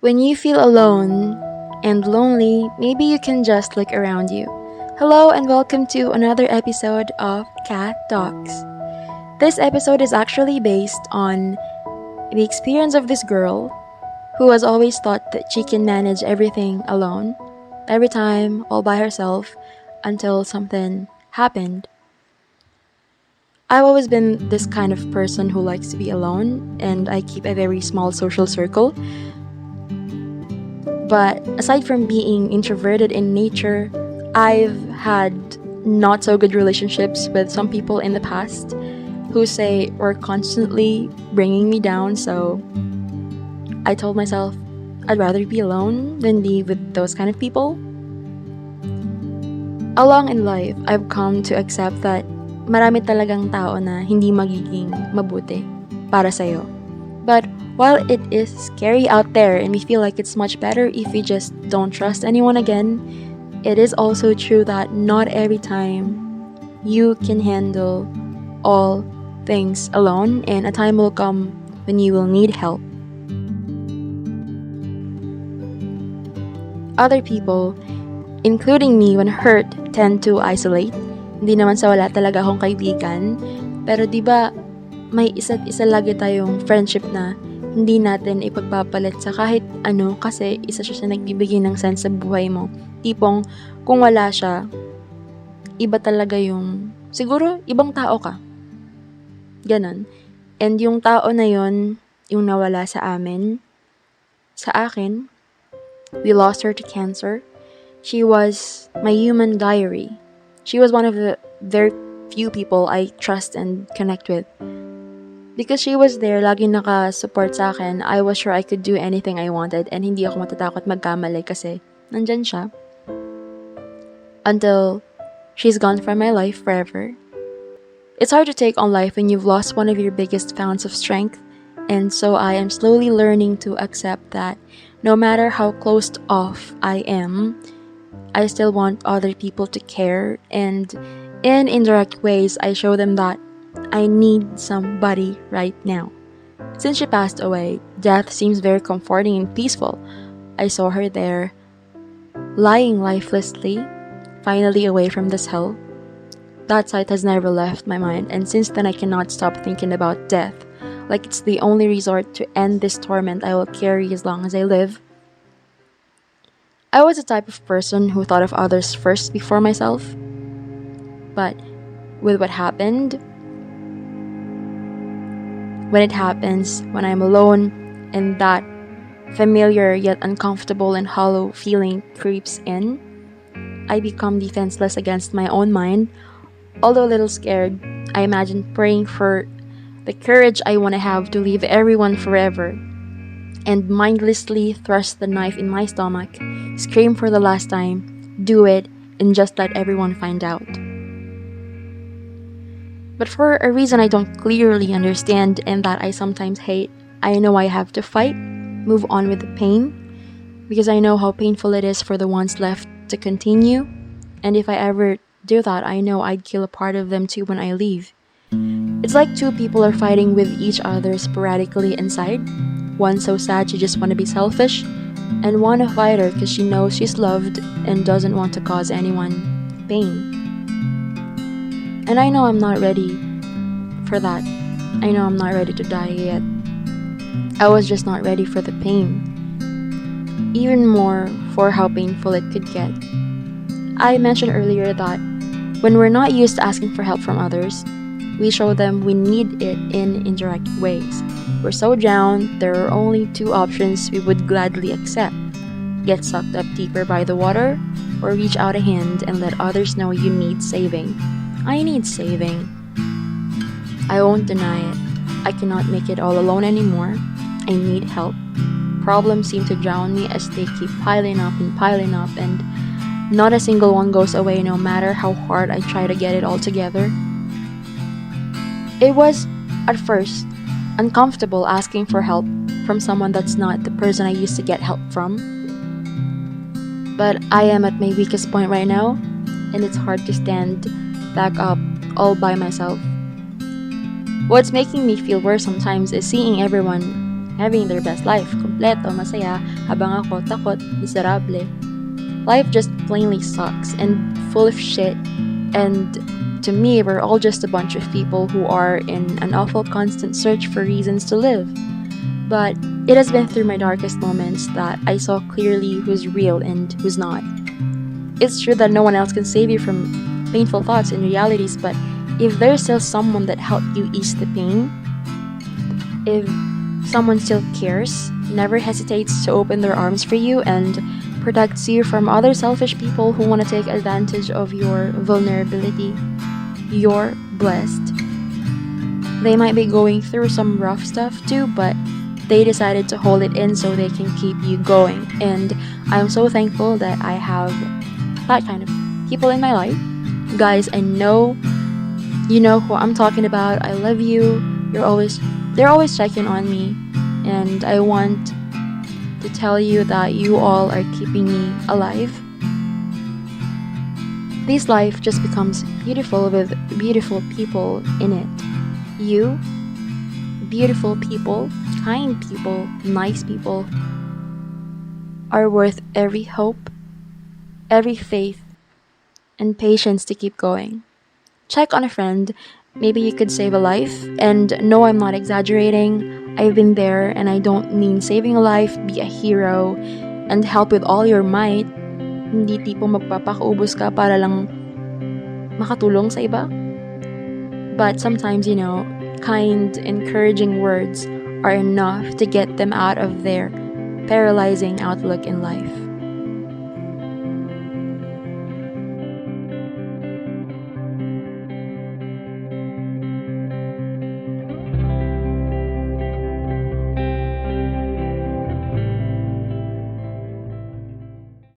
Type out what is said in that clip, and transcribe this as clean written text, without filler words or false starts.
When you feel alone and lonely, maybe you can just look around you. Hello, and welcome to another episode of Cat Talks. This episode is actually based on the experience of this girl who has always thought that she can manage everything alone, every time, all by herself, until something happened. I've always been this kind of person who likes to be alone, and I keep a very small social circle. But aside from being introverted in nature, I've had not so good relationships with some people in the past who say were constantly bringing me down. So I told myself I'd rather be alone than be with those kind of people. Along in life, I've come to accept that marami talagang tao na hindi magiging mabuti para sa'yo. But while it is scary out there and we feel like it's much better if we just don't trust anyone again, it is also true that not every time you can handle all things alone, and a time will come when you will need help. Other people, including me when hurt, tend to isolate. Hindi naman sa wala talaga akong kaibigan. Pero 'di ba may isa't isa lagi tayong friendship na hindi natin ipagpapalit sa kahit ano kasi isa siya sa nagbibigay ng sense sa buhay mo. Tipong kung wala siya, iba talaga yung siguro ibang tao ka. Ganon. And yung tao na yon, yung nawala sa amin, sa akin, we lost her to cancer. She was my human diary. She was one of the very few people I trust and connect with. Because she was there, lagi naka-support sa akin, I was sure I could do anything I wanted and hindi ako matatakot magkamali kasi nandyan siya. Until she's gone from my life forever. It's hard to take on life when you've lost one of your biggest founts of strength, and so I am slowly learning to accept that no matter how closed off I am, I still want other people to care, and in indirect ways, I show them that I need somebody right now. Since she passed away, death seems very comforting and peaceful. I saw her there, lying lifelessly, finally away from this hell. That sight has never left my mind, and since then I cannot stop thinking about death, like it's the only resort to end this torment I will carry as long as I live. I was the type of person who thought of others first before myself. But with what happened, when it happens, when I'm alone, and that familiar yet uncomfortable and hollow feeling creeps in, I become defenseless against my own mind. Although a little scared, I imagine praying for the courage I want to have to leave everyone forever, and mindlessly thrust the knife in my stomach, scream for the last time, do it, and just let everyone find out. But for a reason I don't clearly understand and that I sometimes hate, I know I have to fight, move on with the pain, because I know how painful it is for the ones left to continue, and if I ever do that, I know I'd kill a part of them too when I leave. It's like two people are fighting with each other sporadically inside. One so sad she just want to be selfish, and one a fighter because she knows she's loved and doesn't want to cause anyone pain. And I know I'm not ready for that. I know I'm not ready to die yet. I was just not ready for the pain. Even more for how painful it could get. I mentioned earlier that when we're not used to asking for help from others, we show them we need it in indirect ways. We're so drowned, there are only two options we would gladly accept. Get sucked up deeper by the water, or reach out a hand and let others know you need saving. I need saving. I won't deny it. I cannot make it all alone anymore. I need help. Problems seem to drown me as they keep piling up, and not a single one goes away no matter how hard I try to get it all together. It was, at first, uncomfortable asking for help from someone that's not the person I used to get help from. But I am at my weakest point right now, and it's hard to stand back up all by myself. What's making me feel worse sometimes is seeing everyone having their best life, kompleto, masaya, habang ako takot, miserable. Life just plainly sucks and full of shit, and to me, we're all just a bunch of people who are in an awful constant search for reasons to live. But it has been through my darkest moments that I saw clearly who's real and who's not. It's true that no one else can save you from painful thoughts and realities, but if there's still someone that helped you ease the pain, if someone still cares, never hesitates to open their arms for you, and protects you from other selfish people who want to take advantage of your vulnerability, you're blessed. They might be going through some rough stuff too, but they decided to hold it in so they can keep you going. And I'm so thankful that I have that kind of people in my life. Guys, I know you know who I'm talking about. I love you. They're always checking on me, and I want to tell you that you all are keeping me alive. This life just becomes beautiful with beautiful people in it. You, beautiful people, kind people, nice people, are worth every hope, every faith, and patience to keep going. Check on a friend. Maybe you could save a life. And no, I'm not exaggerating. I've been there, and I don't mean saving a life, be a hero, and help with all your might. Hindi tipo magpapakuubos ka para lang makatulong sa iba. But sometimes, kind, encouraging words are enough to get them out of their paralyzing outlook in life.